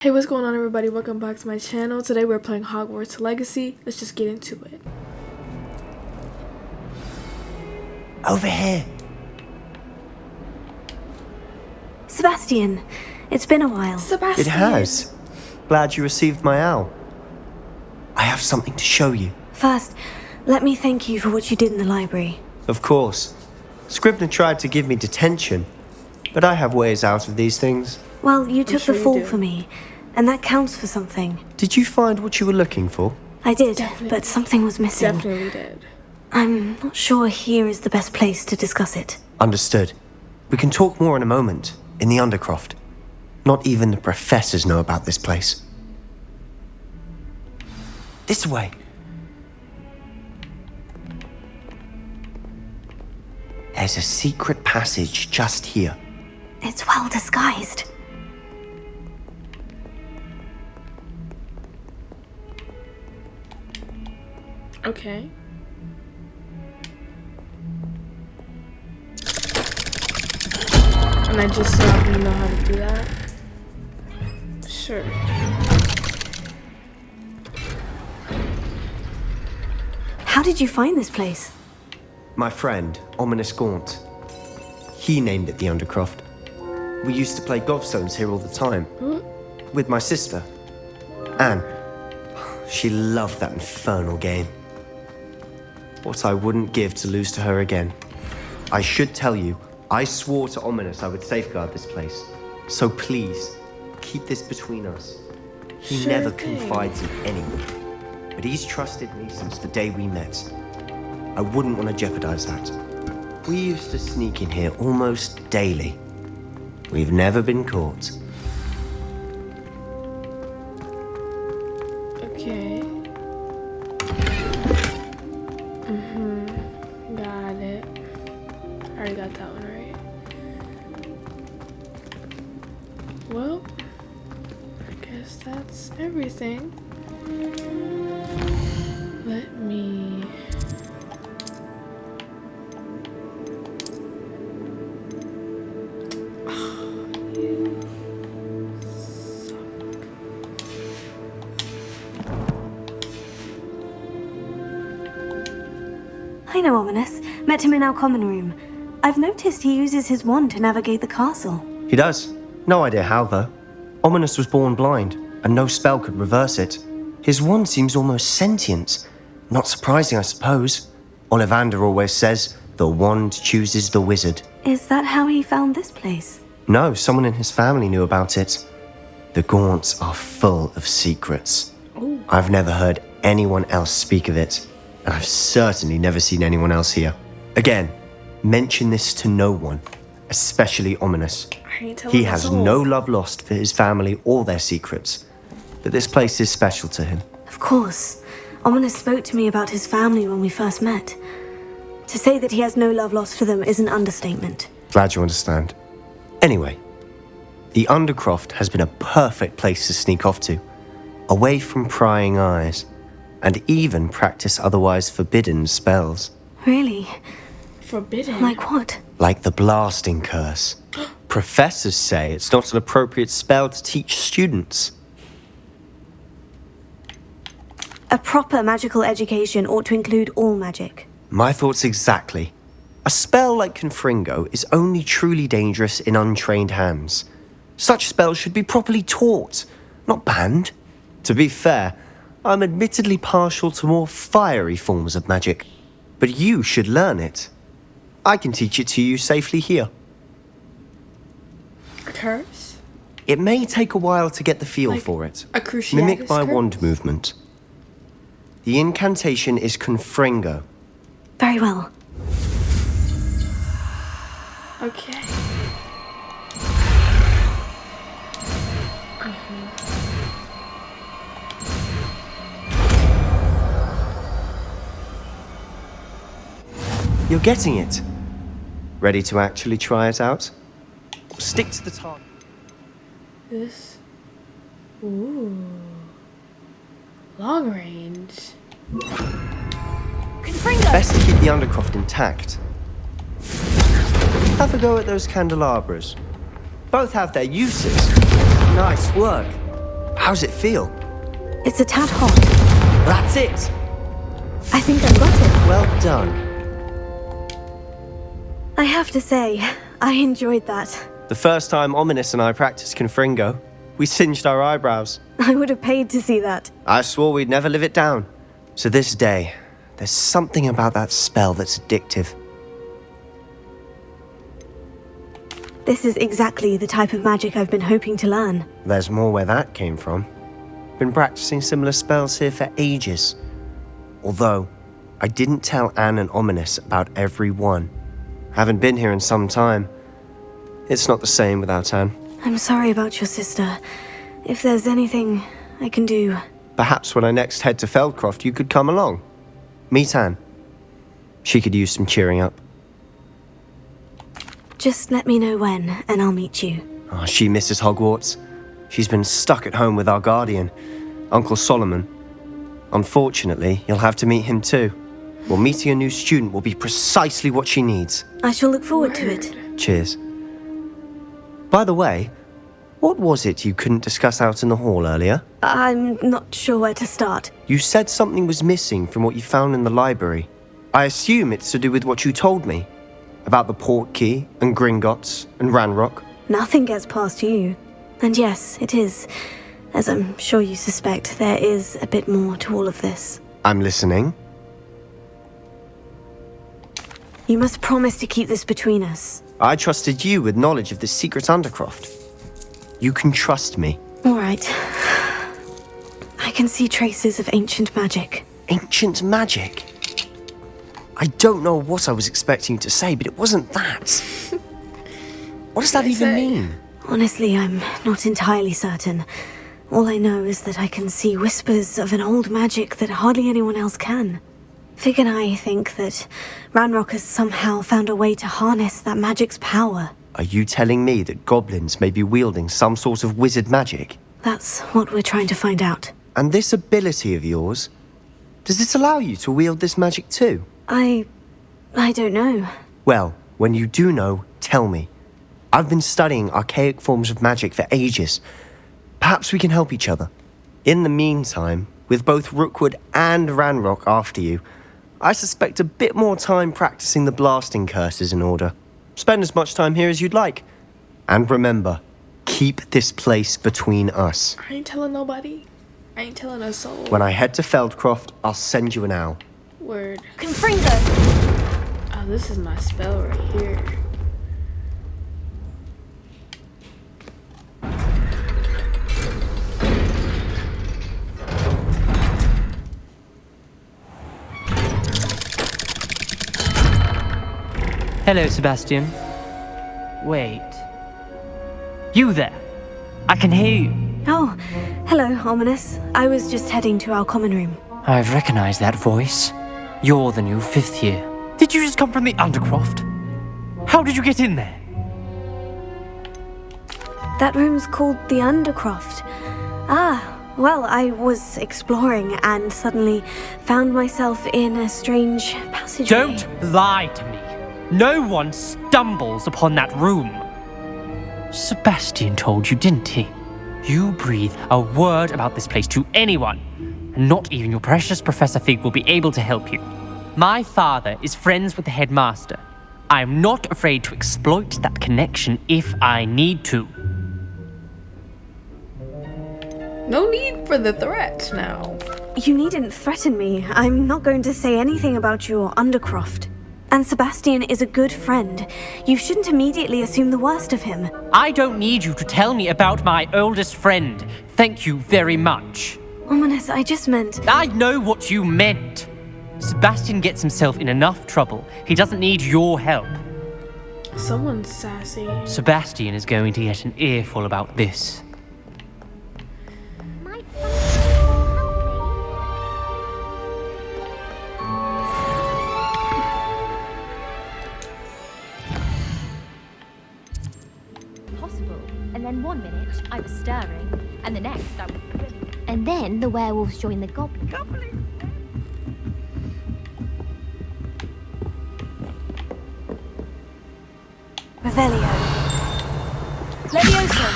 Hey, what's going on, everybody? Welcome back to my channel. Today we're playing Hogwarts Legacy. Let's just get into it. Over here. Sebastian, it's been a while. Sebastian! It has. Glad you received my owl. I have something to show you. First, let me thank you for what you did in the library. Of course. Scribner tried to give me detention, but I have ways out of these things. Well, you took sure the you fall do. for me, and that counts for something. Did you find what you were looking for? I did, Definitely. but something was missing. Definitely did. I'm not sure here is the best place to discuss it. Understood. We can talk more in a moment, in the Undercroft. Not even the professors know about this place. This way. There's a secret passage just here. It's well disguised. Okay. And I just so happen to know how to do that. Sure. How did you find this place? My friend, Ominous Gaunt. He named it the Undercroft. We used to play gobstones here all the time. With my sister, Anne. She loved that infernal game. What I wouldn't give to lose to her again. I should tell you, I swore to Ominous I would safeguard this place. So please, keep this between us. He Sure never thing. confides in anyone. But he's trusted me since the day we met. I wouldn't want to jeopardize that. We used to sneak in here almost daily. We've never been caught. Okay. Got it. I already got that one right. Well, I guess that's everything. Let me... I know Ominous. Met him in our common room. I've noticed he uses his wand to navigate the castle. He does. No idea how, though. Ominous was born blind, and no spell could reverse it. His wand seems almost sentient. Not surprising, I suppose. Ollivander always says, the wand chooses the wizard. Is that how he found this place? No, someone in his family knew about it. The Gaunts are full of secrets. Ooh. I've never heard anyone else speak of it, and I've certainly never seen anyone else here. Again, mention this to no one, especially Ominous. I ain't telling He my has soul. no love lost for his family or their secrets, but this place is special to him. Of course. Ominous spoke to me about his family when we first met. To say that he has no love lost for them is an understatement. Glad you understand. Anyway, the Undercroft has been a perfect place to sneak off to, away from prying eyes, and even practice otherwise forbidden spells. Really? Forbidden. Like what? Like the blasting curse. Professors say it's not an appropriate spell to teach students. A proper magical education ought to include all magic. My thoughts exactly. A spell like Confringo is only truly dangerous in untrained hands. Such spells should be properly taught, not banned. To be fair, I'm admittedly partial to more fiery forms of magic, but you should learn it. I can teach it to you safely here. A curse? It may take a while to get the feel Like for it. a cruciatus Mimic my curse? wand movement. The incantation is Confringo. Very well. Okay. You're getting it. Ready to actually try it out? Stick to the target. This. Ooh. Long range. Best to keep the Undercroft intact. Have a go at those candelabras. Both have their uses. Nice work. How's it feel? It's a tad hot. That's it! I think I've got it. Well done. I have to say, I enjoyed that. The first time Ominous and I practiced Confringo, we singed our eyebrows. I would have paid to see that. I swore we'd never live it down. So this day, there's something about that spell that's addictive. This is exactly the type of magic I've been hoping to learn. There's more where that came from. Been practicing similar spells here for ages. Although, I didn't tell Anne and Ominous about every one. Haven't been here in some time. It's not the same without Anne. I'm sorry about your sister. If there's anything I can do... Perhaps when I next head to Feldcroft, you could come along. Meet Anne. She could use some cheering up. Just let me know when, and I'll meet you. Oh, she misses Hogwarts. She's been stuck at home with our guardian, Uncle Solomon. Unfortunately, you'll have to meet him too. Well, meeting a new student will be precisely what she needs. I shall look forward to it. Cheers. By the way, what was it you couldn't discuss out in the hall earlier? I'm not sure where to start. You said something was missing from what you found in the library. I assume it's to do with what you told me. About the Portkey, and Gringotts, and Ranrock. Nothing gets past you. And yes, it is. As I'm sure you suspect, there is a bit more to all of this. I'm listening. You must promise to keep this between us. I trusted you with knowledge of the secret Undercroft. You can trust me. All right. I can see traces of ancient magic. Ancient magic? I don't know what I was expecting you to say, but it wasn't that. What does that even mean? Honestly, I'm not entirely certain. All I know is that I can see whispers of an old magic that hardly anyone else can. Fig and I think that Ranrock has somehow found a way to harness that magic's power. Are you telling me that goblins may be wielding some sort of wizard magic? That's what we're trying to find out. And this ability of yours, does it allow you to wield this magic too? I don't know. Well, when you do know, tell me. I've been studying archaic forms of magic for ages. Perhaps we can help each other. In the meantime, with both Rookwood and Ranrock after you, I suspect a bit more time practicing the blasting curse is in order. Spend as much time here as you'd like. And remember, keep this place between us. I ain't telling nobody. I ain't telling a soul. When I head to Feldcroft, I'll send you an owl. Word. Confringo! Oh, this is my spell right here. Hello, Sebastian. Wait. You there? I can hear you. Oh, hello, Ominous. I was just heading to our common room. I've recognized that voice. You're the new 5th year. Did you just come from the Undercroft? How did you get in there? That room's called the Undercroft. Well, I was exploring and suddenly found myself in a strange passageway. Don't lie to me. No one stumbles upon that room. Sebastian told you, didn't he? You breathe a word about this place to anyone, and not even your precious Professor Fig will be able to help you. My father is friends with the headmaster. I am not afraid to exploit that connection if I need to. No need for the threats now. You needn't threaten me. I'm not going to say anything about your Undercroft. And Sebastian is a good friend. You shouldn't immediately assume the worst of him. I don't need you to tell me about my oldest friend. Thank you very much. Ominous, I just meant... I know what you meant. Sebastian gets himself in enough trouble. He doesn't need your help. Someone's sassy. Sebastian is going to get an earful about this. And then 1 minute I was stirring, and the next I was swimming. And then the werewolves joined the goblins. Revelio. Leviosa.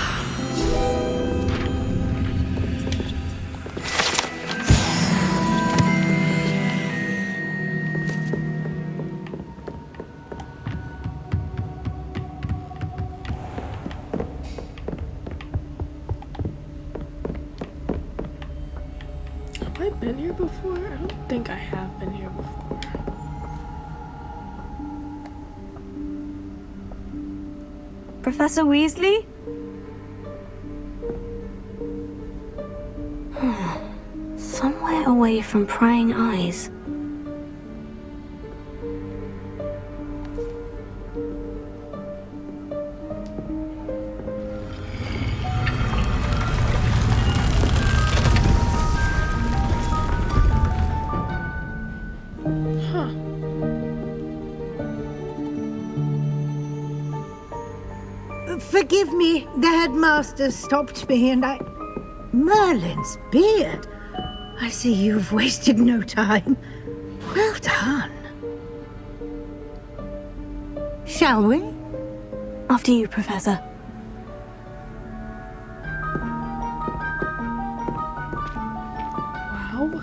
I been here before? I don't think I have been here before. Professor Weasley? Somewhere away from prying eyes. Forgive me, the headmaster stopped me and I... Merlin's beard. I see you've wasted no time. Well done. Shall we? After you, Professor. Wow.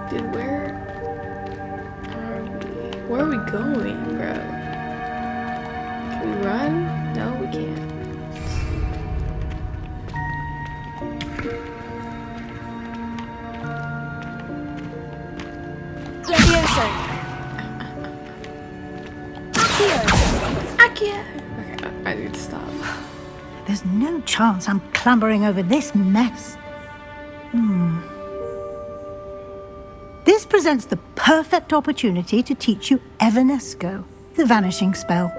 Dude, where are we going, bro? Can we run? No, we can't. Levioso! I can't. Okay, I need to stop. There's no chance I'm clambering over this mess. This presents the perfect opportunity to teach you Evanesco, the vanishing spell.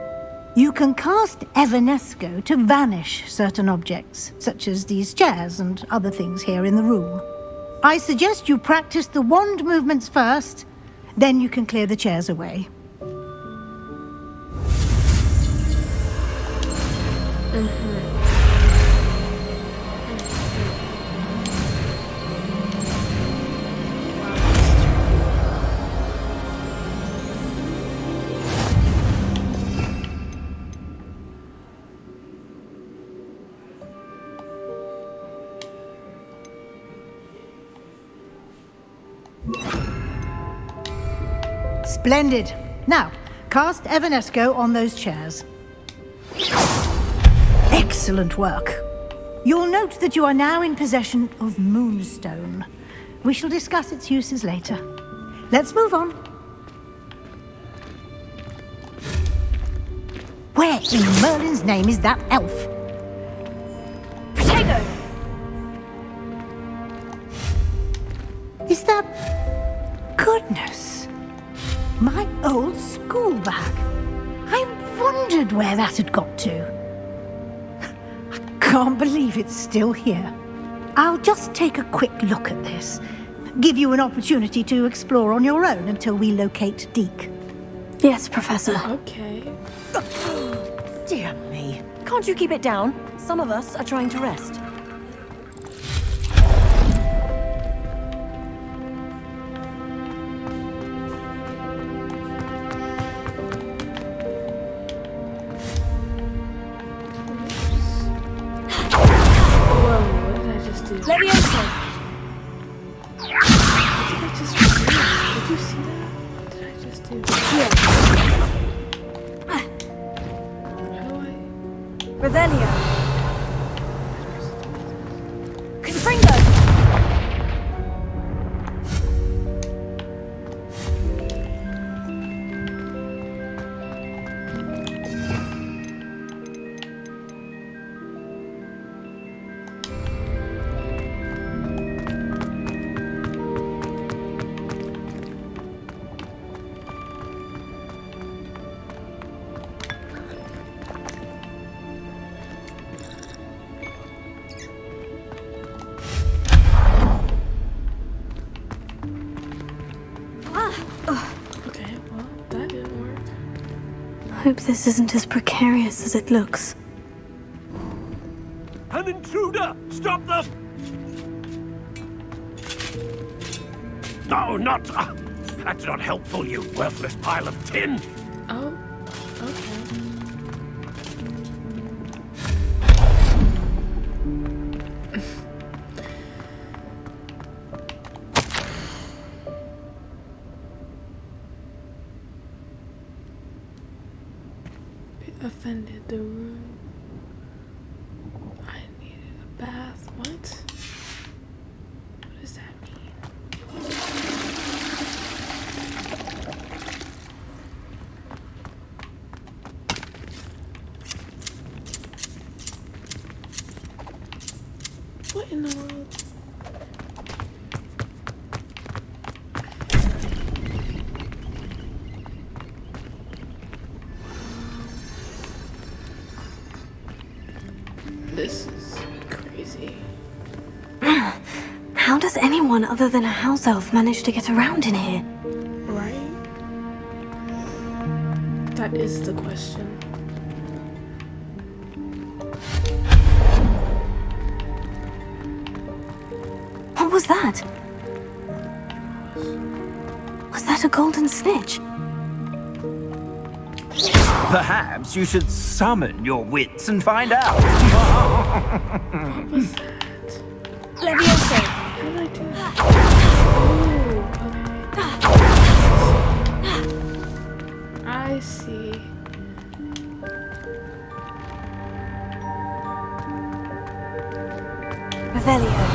You can cast Evanesco to vanish certain objects, such as these chairs and other things here in the room. I suggest you practice the wand movements first, then you can clear the chairs away. Splendid. Now, cast Evanesco on those chairs. Excellent work. You'll note that you are now in possession of Moonstone. We shall discuss its uses later. Let's move on. Where in Merlin's name is that elf? Protego! Is that... Goodness. My old school bag. I wondered where that had got to. I can't believe it's still here. I'll just take a quick look at this. Give you an opportunity to explore on your own until we locate Deke. Yes, Professor. Okay. Dear me. Can't you keep it down? Some of us are trying to rest. Whoa, what did I just do? Levioso! What did I just do? Did you see that? What did I just do? How do I... Revelio! Confringo! Okay, well, that didn't work. Hope this isn't as precarious as it looks. An intruder! Stop them! No, not... that's not helpful, you worthless pile of tin! Oh, okay. Offended the room. I needed a bath. What? What does that mean? What in the world? This is crazy. How does anyone other than a house elf manage to get around in here? Right? That is the question. What was that? Was that a golden snitch? Perhaps you should summon your wits and find out. What was that? Leviosa! How did I do that? Oh, okay. I see. Revelio.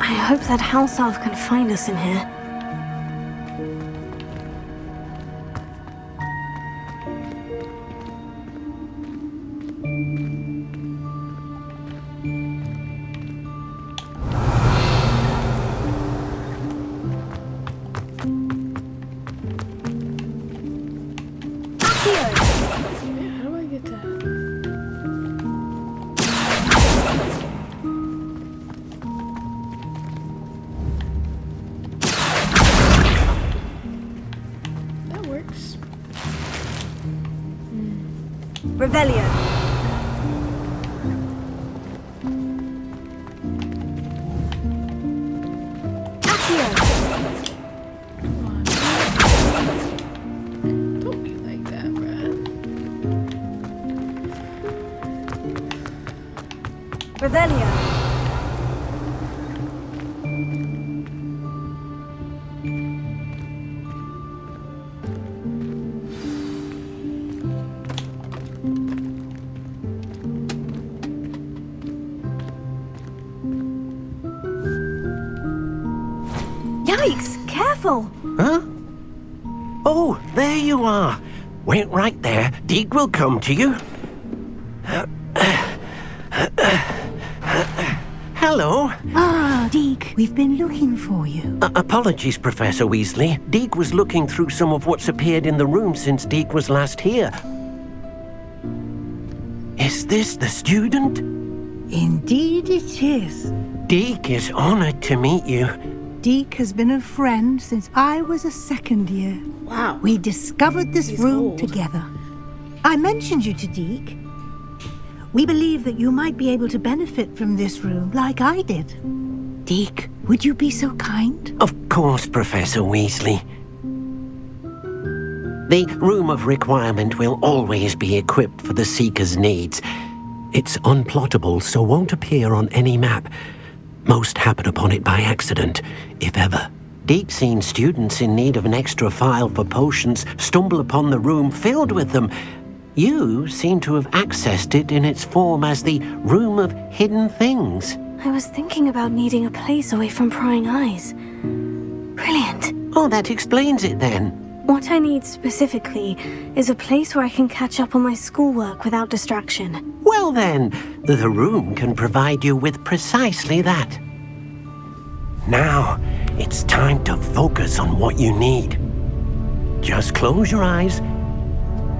I hope that house elf can find us in here. Yeah, how do I get that? That works. Revelio. Come on. Don't be like that, bruh. Revelio. Yikes! Careful! Huh? Oh, there you are. Wait right there. Deek will come to you. Hello. Ah, Deek, we've been looking for you. Apologies, Professor Weasley. Deek was looking through some of what's appeared in the room since Deek was last here. Is this the student? Indeed it is. Deek is honored to meet you. Deek has been a friend since I was a second year. Wow. We discovered this He's room old. together. I mentioned you to Deek. We believe that you might be able to benefit from this room like I did. Deek, would you be so kind? Of course, Professor Weasley. The Room of Requirement will always be equipped for the Seeker's needs. It's unplottable, so won't appear on any map. Most happen upon it by accident, if ever. Deep-seen students in need of an extra file for potions stumble upon the room filled with them. You seem to have accessed it in its form as the Room of Hidden Things. I was thinking about needing a place away from prying eyes. Brilliant. Oh, that explains it then. What I need specifically is a place where I can catch up on my schoolwork without distraction. Well then, the room can provide you with precisely that. Now, it's time to focus on what you need. Just close your eyes.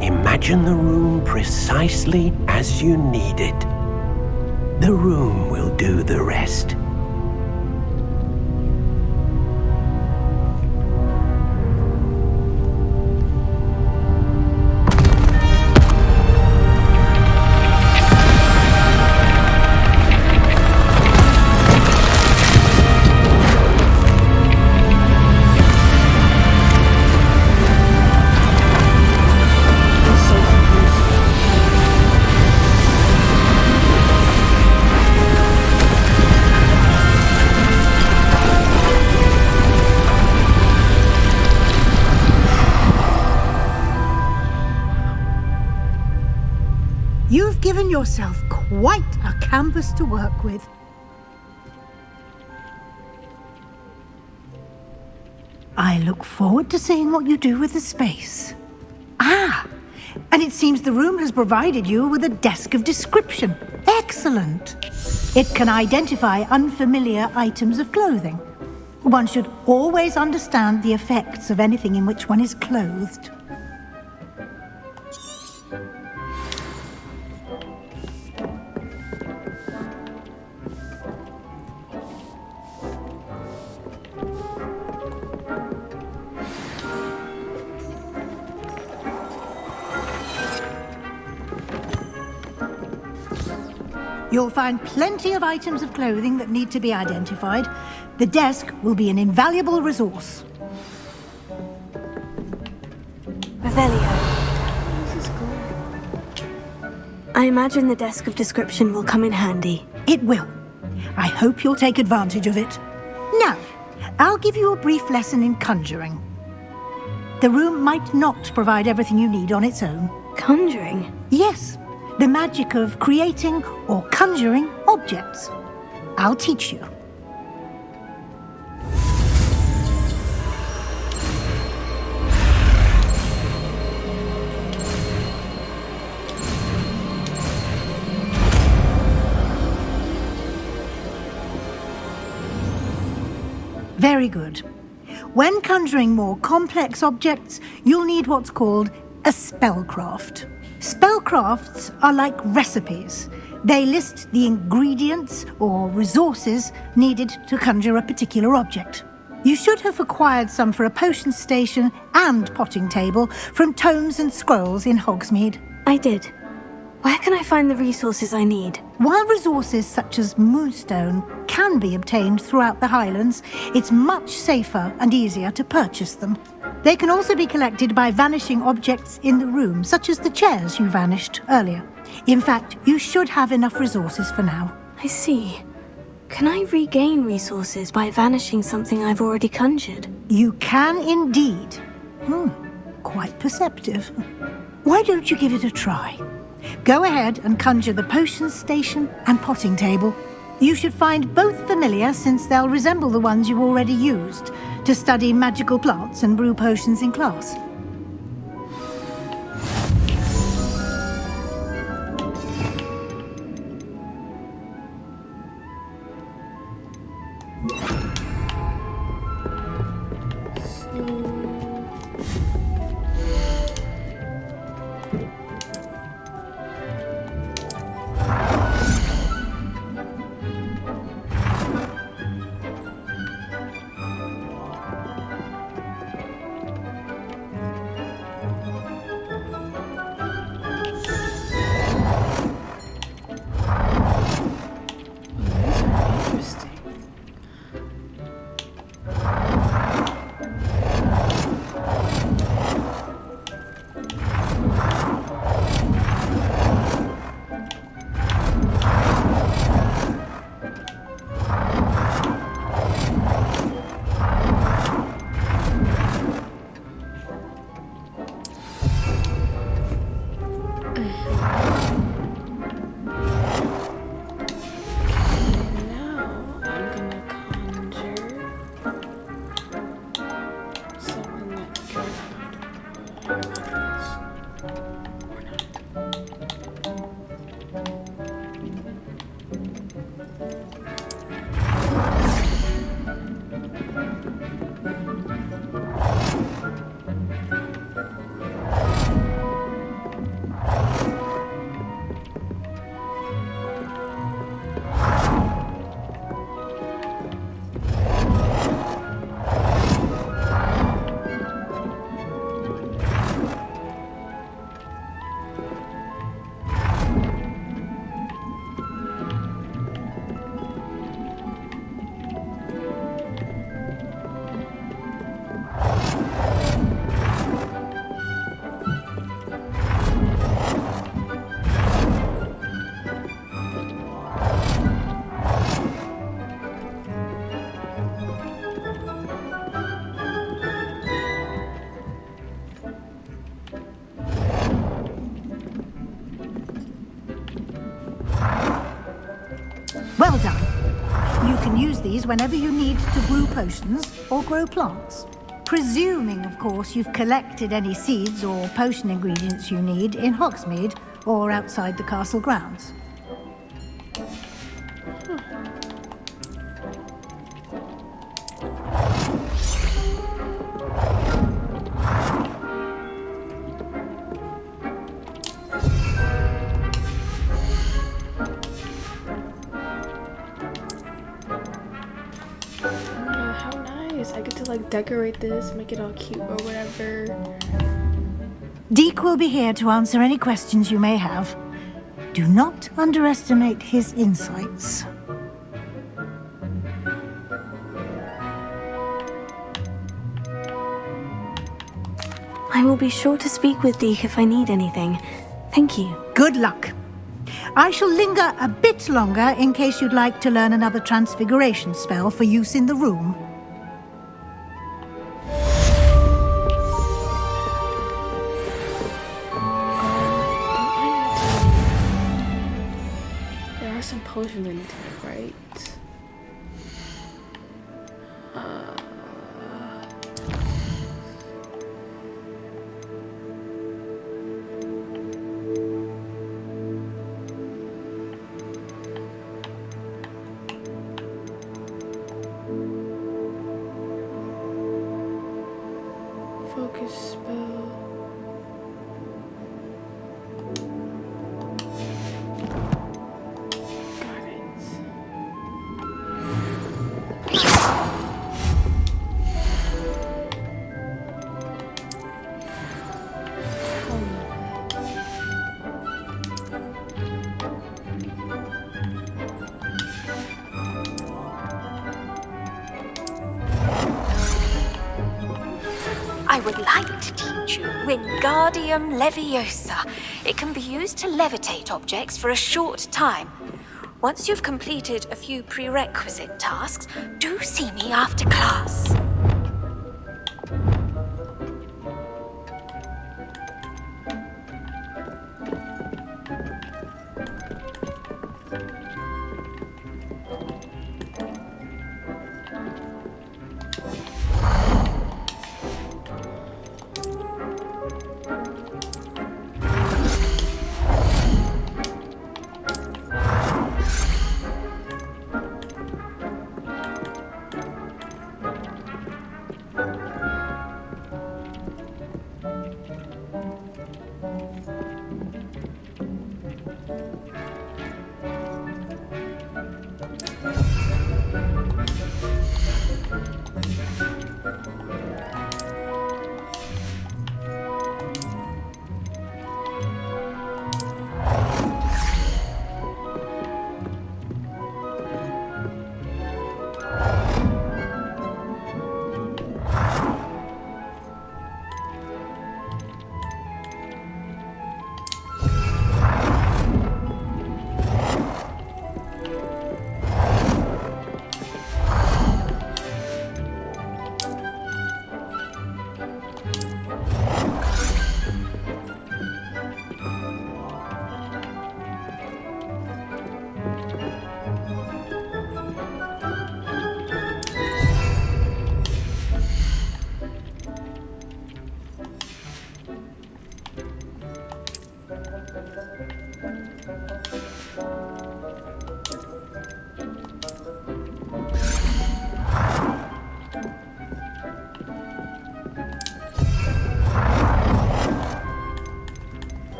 Imagine the room precisely as you need it. The room will do the rest. I'm so confused. You've given yourself quite a canvas to work with. I look forward to seeing what you do with the space. Ah, and it seems the room has provided you with a desk of description. Excellent. It can identify unfamiliar items of clothing. One should always understand the effects of anything in which one is clothed. You'll find plenty of items of clothing that need to be identified. The desk will be an invaluable resource. Revelio. This is cool. I imagine the desk of description will come in handy. It will. I hope you'll take advantage of it. Now, I'll give you a brief lesson in conjuring. The room might not provide everything you need on its own. Conjuring? Yes, the magic of creating or conjuring objects. I'll teach you. Very good. When conjuring more complex objects, you'll need what's called a spellcraft. Spellcrafts are like recipes. They list the ingredients or resources needed to conjure a particular object. You should have acquired some for a potion station and potting table from tomes and scrolls in Hogsmeade. I did. Where can I find the resources I need? While resources such as moonstone can be obtained throughout the Highlands, it's much safer and easier to purchase them. They can also be collected by vanishing objects in the room, such as the chairs you vanished earlier. In fact, you should have enough resources for now. I see. Can I regain resources by vanishing something I've already conjured? You can indeed. Quite perceptive. Why don't you give it a try? Go ahead and conjure the potion station and potting table. You should find both familiar, since they'll resemble the ones you've already used to study magical plants and brew potions in class. can use these whenever you need to brew potions or grow plants. Presuming, of course, you've collected any seeds or potion ingredients you need in Hogsmeade or outside the castle grounds. How nice. I get to like decorate this, make it all cute or whatever. Deke will be here to answer any questions you may have. Do not underestimate his insights. I will be sure to speak with Deke if I need anything. Thank you. Good luck. I shall linger a bit longer in case you'd like to learn another transfiguration spell for use in the room. There are some potions in it, right? Focus spell. Got it. I would like to teach you Wingardium Leviosa. It can be used to levitate objects for a short time. Once you've completed a few prerequisite tasks, do see me after class.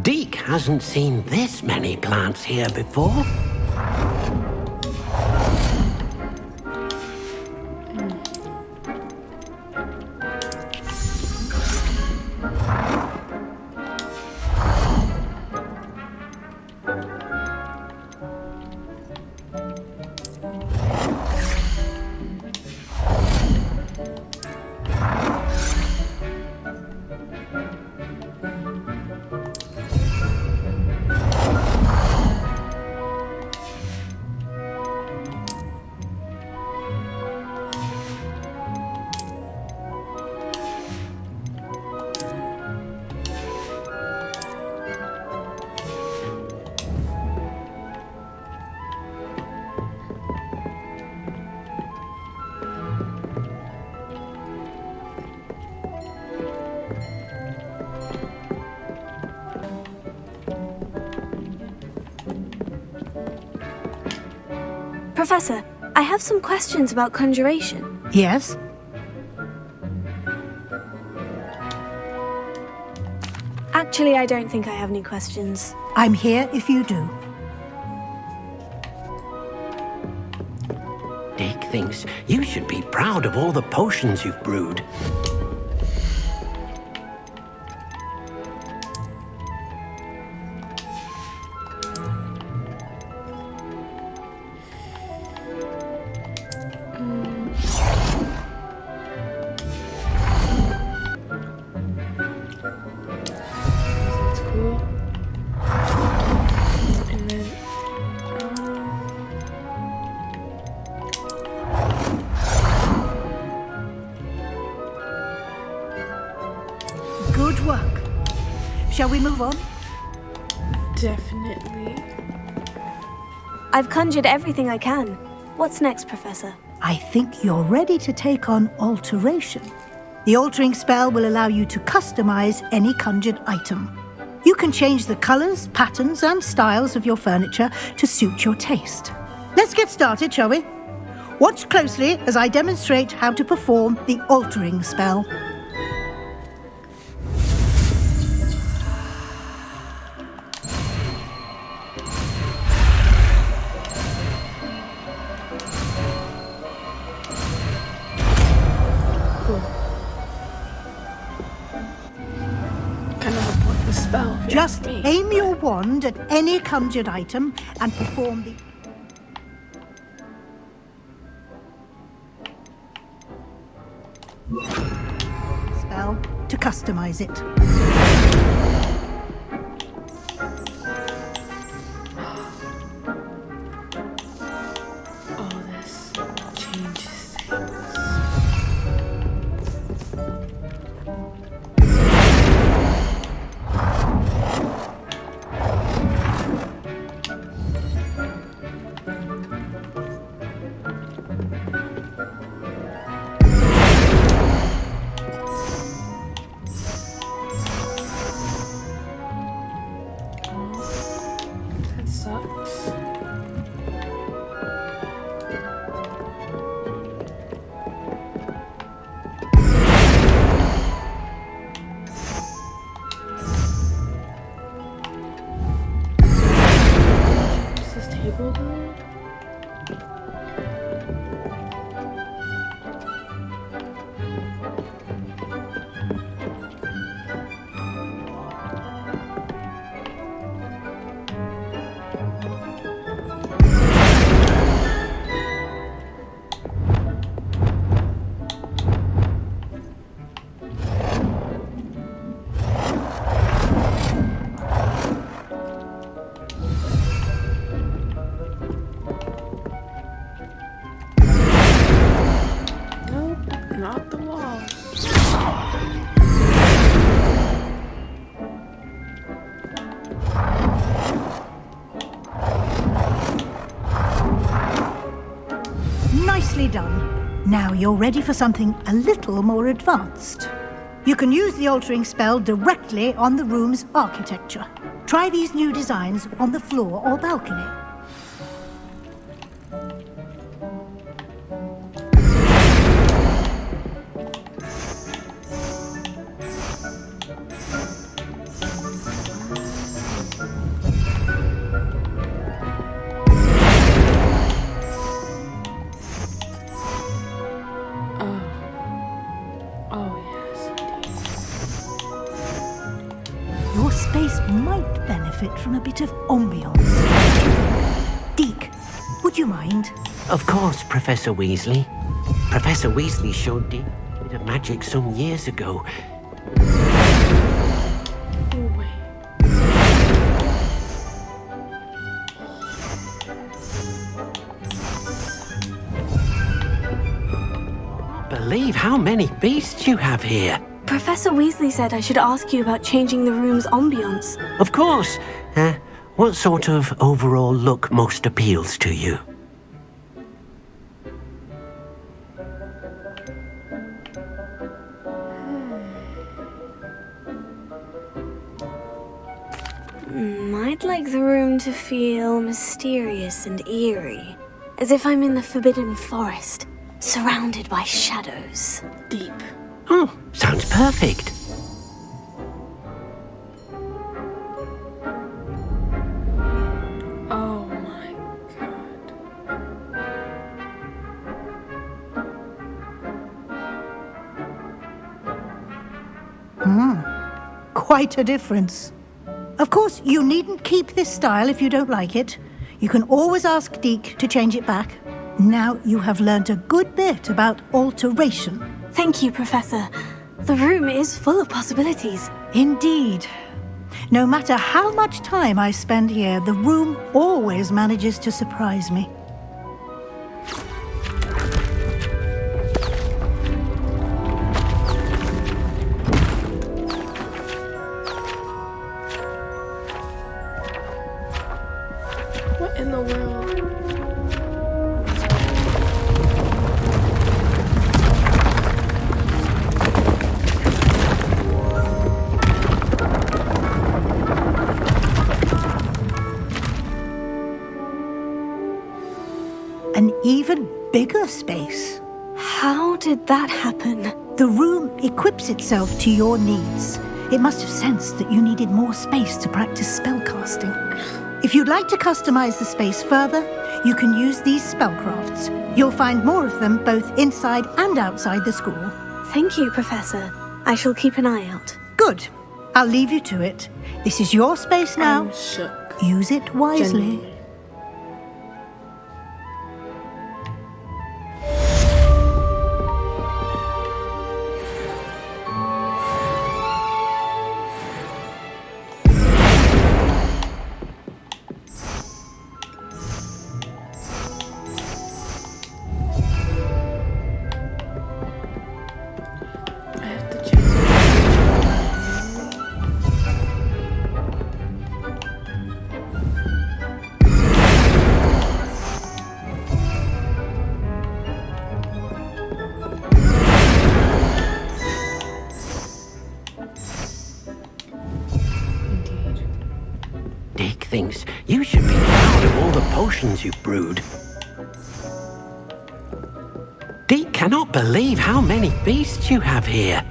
Deke hasn't seen this many plants here before. Professor, I have some questions about conjuration. Yes? Actually, I don't think I have any questions. I'm here if you do. Dick thinks you should be proud of all the potions you've brewed. That's cool. And then, Good work. Shall we move on? definitely. I've conjured everything I can. What's next, Professor? I think you're ready to take on alteration. The altering spell will allow you to customize any conjured item. You can change the colors, patterns, and styles of your furniture to suit your taste. Let's get started, shall we? Watch closely as I demonstrate how to perform the altering spell. Kind of a pointless spell. if you Just ask me. aim your wand at any conjured item and perform the... spell to customize it. All this changes things. That sucks. Is this table though? Nope, not the wall. Nicely done. Now you're ready for something a little more advanced. You can use the altering spell directly on the room's architecture. Try these new designs on the floor or balcony. Oh, yes. Your space might benefit from a bit of ambiance. Deke, would you mind? Of course, Professor Weasley. Professor Weasley showed Dick a bit of magic some years ago. Oh, wait. Believe how many beasts you have here. Professor Weasley said I should ask you about changing the room's ambience. Of course. What sort of overall look most appeals to you? I'd like the room to feel mysterious and eerie. as if I'm in the Forbidden Forest, surrounded by shadows. Deep. Oh, sounds perfect. Oh my god. Quite a difference. Of course, you needn't keep this style if you don't like it. You can always ask Deke to change it back. Now you have learned a good bit about alteration. Thank you, Professor. The room is full of possibilities. Indeed. No matter how much time I spend here, the room always manages to surprise me. What in the world? An even bigger space. How did that happen? The room equips itself to your needs. It must have sensed that you needed more space to practice spellcasting. If you'd like to customize the space further, you can use these spellcrafts. You'll find more of them both inside and outside the school. Thank you, Professor. I shall keep an eye out. Good. I'll leave you to it. This is your space now. I'm shook. Use it wisely. Genuinely. I have to change. Indeed. Deke thinks you should be proud of all the potions you've brewed. Deke cannot believe how many beasts you have here.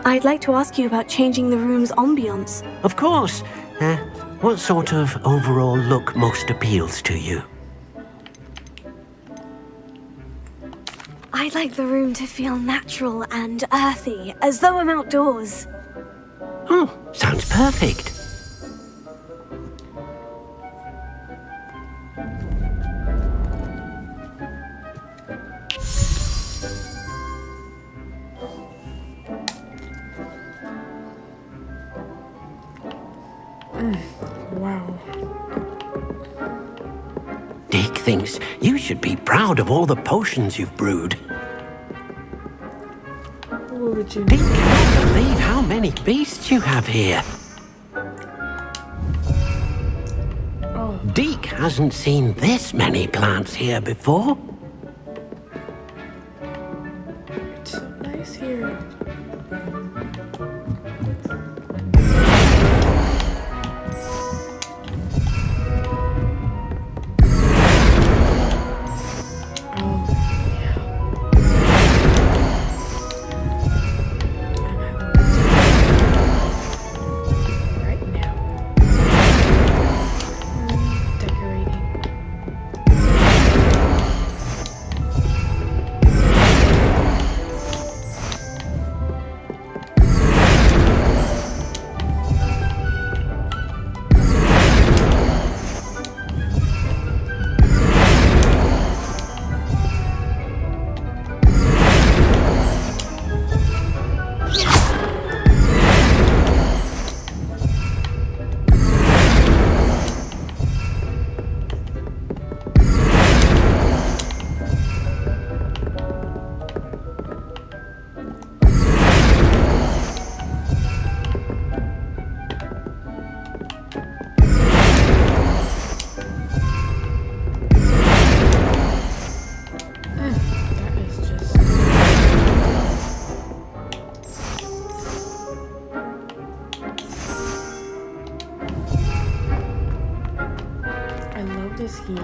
I'd like to ask you about changing the room's ambience. Of course. What sort of overall look most appeals to you? I'd like the room to feel natural and earthy, as though I'm outdoors. Oh, sounds perfect. Wow. Deke thinks you should be proud of all the potions you've brewed. What would you Deke cannot believe how many beasts you have here. Oh, Deke hasn't seen this many plants here before. it's so nice here.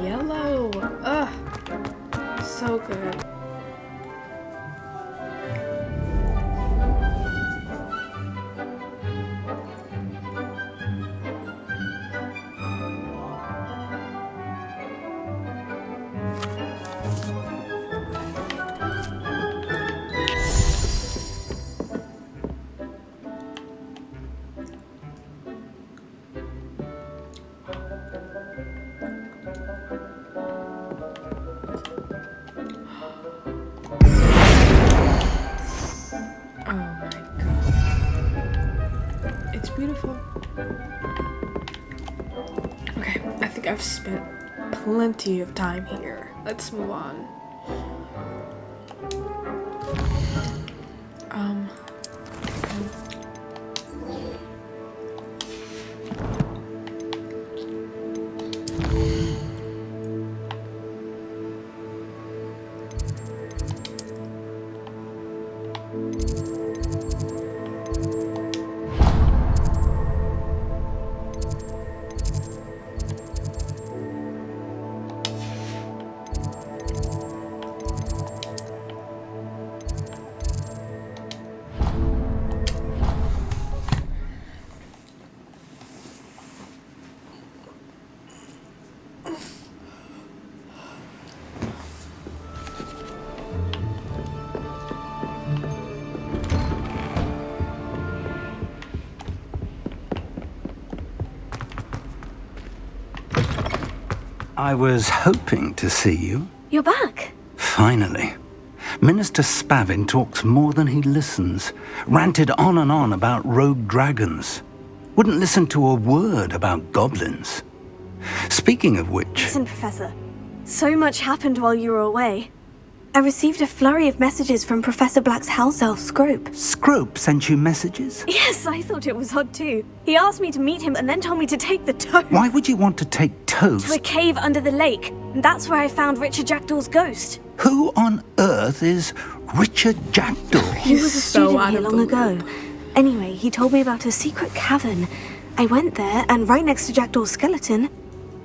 yellow. Ugh. So good. Beautiful. Okay, I think I've spent plenty of time here. Let's move on. I was hoping to see you. You're back. Finally. Minister Spavin talks more than he listens. Ranted on and on about rogue dragons. Wouldn't listen to a word about goblins. Speaking of which... Listen, Professor. So much happened while you were away. I received a flurry of messages from Professor Black's house elf, Scrope. Scrope sent you messages? Yes, I thought it was odd too. He asked me to meet him and then told me to take the toad. Why would you want to take toads? To a cave under the lake. And that's where I found Richard Jackdaw's ghost. Who on earth is Richard Jackdaw? He was a student here long ago. Anyway, he told me about a secret cavern. I went there, and right next to Jackdaw's skeleton,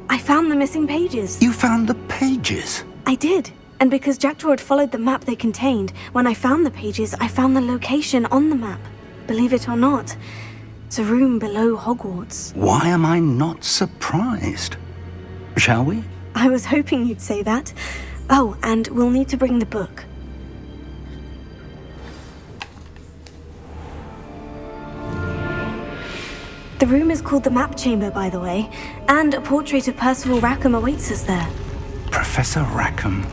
I found the missing pages. You found the pages? I did. And because Jackdaw had followed the map they contained, when I found the pages, I found the location on the map. Believe it or not, it's a room below Hogwarts. Why am I not surprised? Shall we? I was hoping you'd say that. Oh, and we'll need to bring the book. The room is called the Map Chamber, by the way, and a portrait of Percival Rackham awaits us there. Professor Rackham.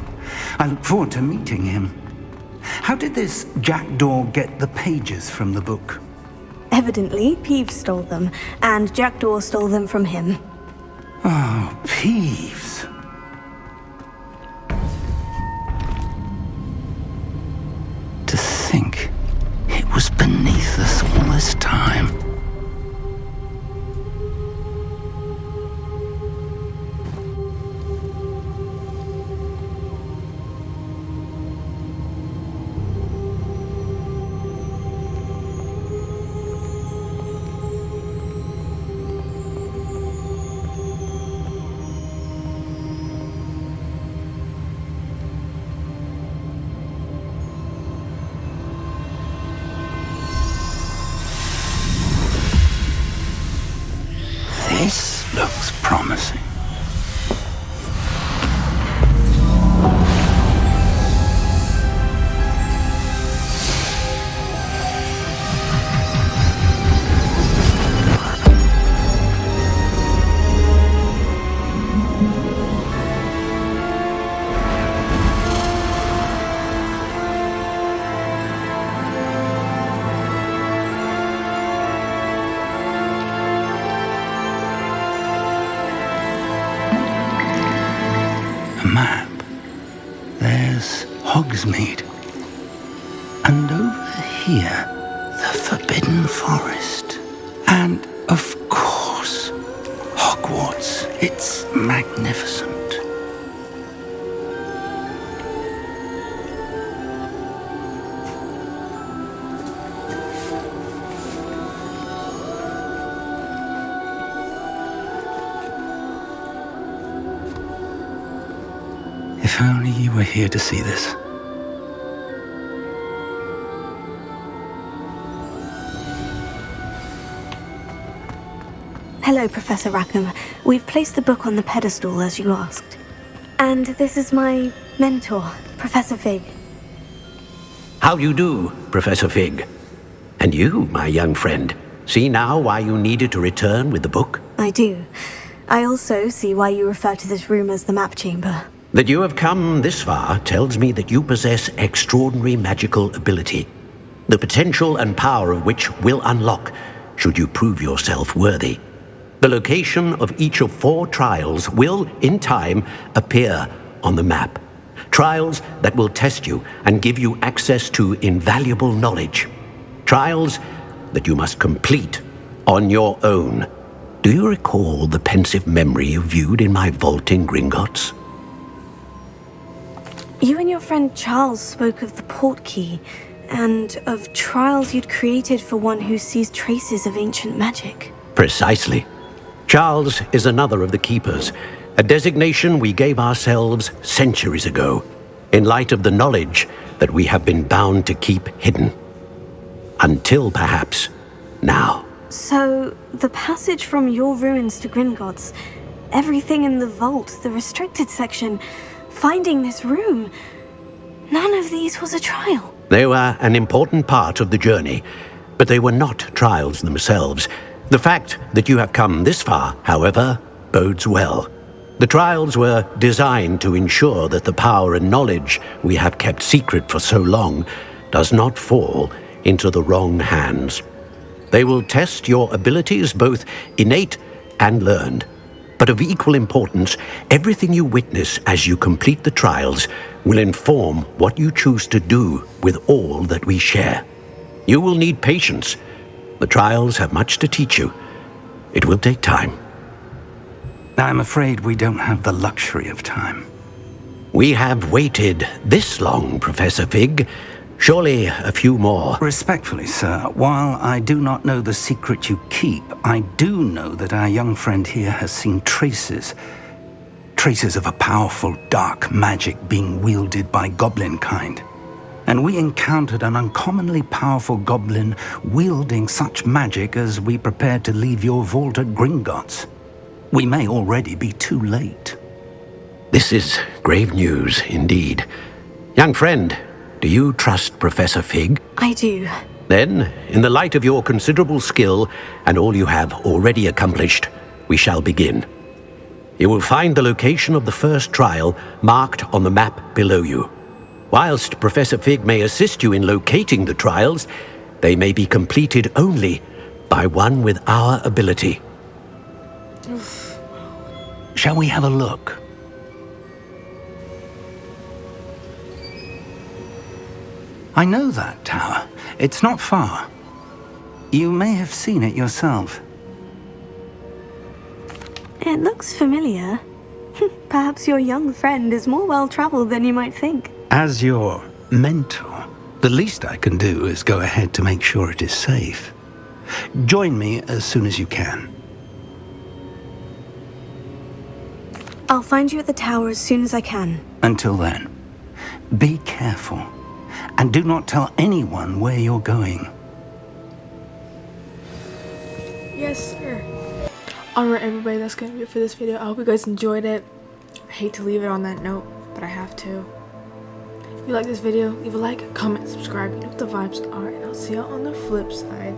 I look forward to meeting him. How did this Jackdaw get the pages from the book? Evidently, Peeves stole them, and Jackdaw stole them from him. Oh, Peeves. To think it was beneath us all this time. This looks promising. Map. There's Hogsmeade. And over here, the Forbidden Forest. And, of course, Hogwarts. It's magnificent. If only you were here to see this. Hello, Professor Rackham. We've placed the book on the pedestal as you asked. And this is my mentor, Professor Fig. How do you do, Professor Fig? And you, my young friend, see now why you needed to return with the book? I do. I also see why you refer to this room as the map chamber. That you have come this far tells me that you possess extraordinary magical ability, the potential and power of which will unlock should you prove yourself worthy. The location of each of 4 trials will, in time, appear on the map. Trials that will test you and give you access to invaluable knowledge. Trials that you must complete on your own. Do you recall the pensive memory you viewed in my vault in Gringotts? You and your friend Charles spoke of the portkey, and of trials you'd created for one who sees traces of ancient magic. Precisely. Charles is another of the Keepers, a designation we gave ourselves centuries ago, in light of the knowledge that we have been bound to keep hidden. Until perhaps now. So, the passage from your ruins to Gringotts, everything in the vault, the restricted section, finding this room, none of these was a trial. They were an important part of the journey, but they were not trials themselves. The fact that you have come this far, however, bodes well. The trials were designed to ensure that the power and knowledge we have kept secret for so long does not fall into the wrong hands. They will test your abilities, both innate and learned. But of equal importance, everything you witness as you complete the trials will inform what you choose to do with all that we share. You will need patience. The trials have much to teach you. It will take time. I'm afraid we don't have the luxury of time. We have waited this long, Professor Fig. Surely a few more. Respectfully, sir, while I do not know the secret you keep, I do know that our young friend here has seen traces of a powerful dark magic being wielded by goblin kind. And we encountered an uncommonly powerful goblin wielding such magic as we prepared to leave your vault at Gringotts. We may already be too late. This is grave news indeed. Young friend, do you trust Professor Fig? I do. Then, in the light of your considerable skill and all you have already accomplished, we shall begin. You will find the location of the first trial marked on the map below you. Whilst Professor Fig may assist you in locating the trials, they may be completed only by one with our ability. Shall we have a look? I know that tower. It's not far. You may have seen it yourself. It looks familiar. Perhaps your young friend is more well-traveled than you might think. As your mentor, the least I can do is go ahead to make sure it is safe. Join me as soon as you can. I'll find you at the tower as soon as I can. Until then, be careful, and do not tell anyone where you're going. Yes, sir. Alright, everybody, that's gonna be it for this video. I hope you guys enjoyed it. I hate to leave it on that note, but I have to. If you like this video, leave a like, comment, subscribe, you know what the vibes are, and I'll see y'all on the flip side.